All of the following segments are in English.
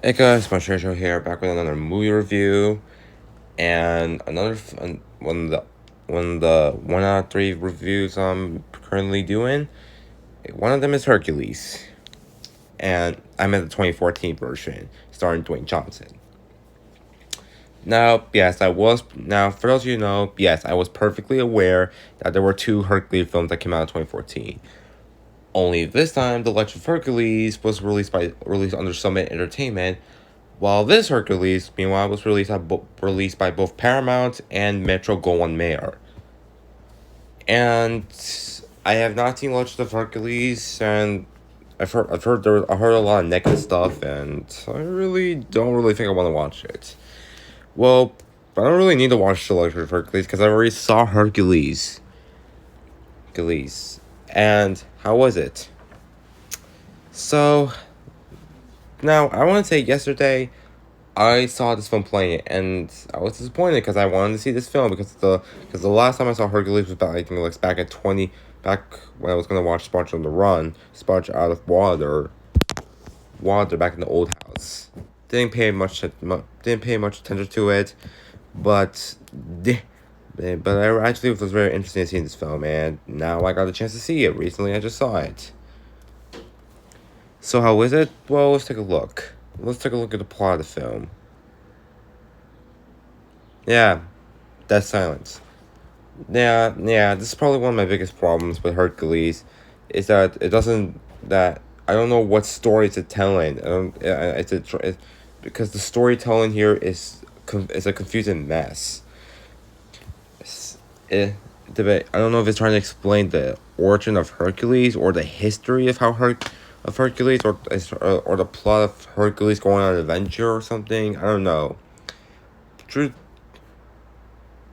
Hey guys, my Show here, back with another movie review, and one of the 1 out of 3 reviews I'm currently doing. One of them is Hercules, and I'm at the 2014 version, starring Dwayne Johnson. Now, yes, I was. Now, for those of you who know, yes, I was perfectly aware that there were 2 Hercules films that came out in 2014. Only this time, The Legend of Hercules was released under Summit Entertainment, while this Hercules, meanwhile, was released by both Paramount and Metro-Goldwyn-Mayer. And I have not seen Legend of Hercules, and I heard a lot of negative stuff, and I really don't really think I want to watch it. Well, I don't really need to watch The Legend of Hercules because I already saw Hercules. And how was it? So now I want to say yesterday I saw this film playing, and I was disappointed because I wanted to see this film because the last time I saw Hercules was back, I think, like back when I was gonna watch Sponge on the Run, Sponge out of water back in the old house. Didn't pay much attention to it, but I actually was very interested in seeing this film, and now I got the chance to see it. Recently, I just saw it. So how is it? Well, let's take a look. Let's take a look at the plot of the film. Yeah, that's silence. Yeah, this is probably one of my biggest problems with Hercules, is that I don't know what story it's telling. I don't, because the storytelling here is a confusing mess. It's, eh, I don't know if it's trying to explain the origin of Hercules or the history of of Hercules, or the plot of Hercules going on an adventure or something. I don't know. Truth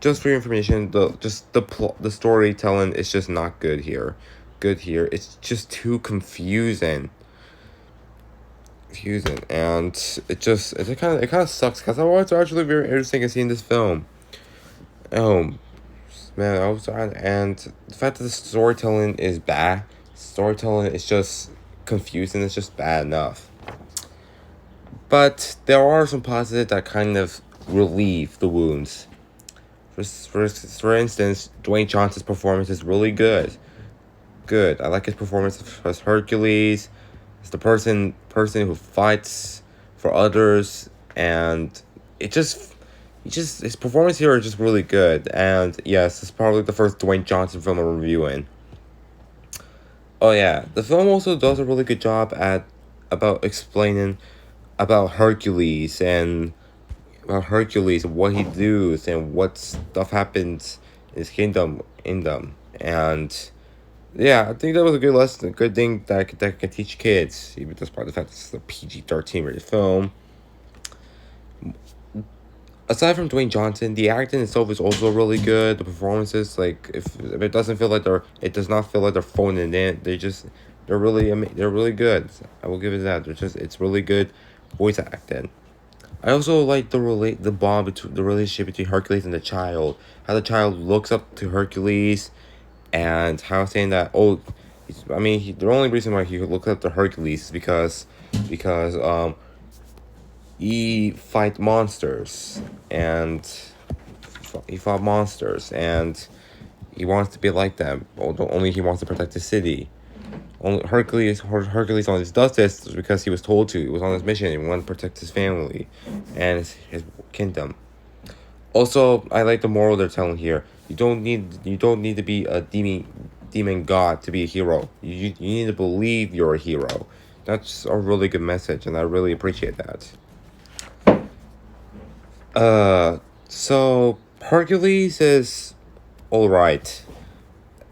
Just for your information, the storytelling is just not good here. It's just too and it kind of sucks because I was actually very interested in seeing this film. Oh man, and the fact that the storytelling is just confusing. It's just bad enough. But there are some positives that kind of relieve the wounds. For instance, Dwayne Johnson's performance is really good. I like his performance as Hercules. He's the person who fights for others, and it just his performance here is just really good. And yes, it's probably the first Dwayne Johnson film I'm reviewing. Oh yeah, the film also does a really good job at about explaining about Hercules and what he does, and what stuff happens in his kingdom in them. And yeah, I think that was a good lesson, a good thing that can teach kids, even despite the fact this is a PG-13 rated film. Aside from Dwayne Johnson, the acting itself is also really good. The performances, like, if it doesn't feel like it does not feel like they're phoning it in. They're really good. I will give it that. It's really good voice acting. I also like the relationship between Hercules and the child. How the child looks up to Hercules, and how saying that, the only reason why he looks up to Hercules is because he fight monsters, and he fought monsters, and he wants to be like them. Although only he wants to protect the city. Only Hercules only does this because he was told to. He was on his mission. He wanted to protect his family and his kingdom. Also, I like the moral they're telling here. You don't need to be a demon god to be a hero. You need to believe you're a hero. That's a really good message, and I really appreciate that. So Hercules is all right.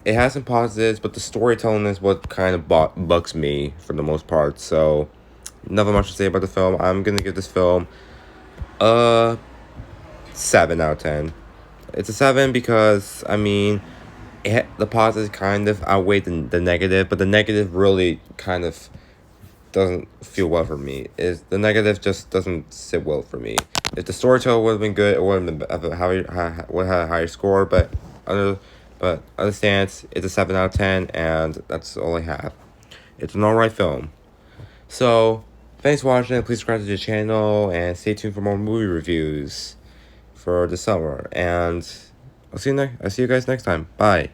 It has some positives, but the storytelling is what kind of bugs me for the most part. So, nothing much to say about the film. I'm gonna give this film a 7 out of 10. It's a 7 because the positives kind of outweigh the negative, but the negative really kind of doesn't feel well for me. Is the negative just doesn't sit well for me. If the storytelling would have been good, it would have been would have had a higher score. Under understand, it's a 7 out of 10, and that's all I have. It's an alright film. So Thanks for watching. Please subscribe to the channel and stay tuned for more movie reviews for the summer. And I'll see you guys next time. Bye.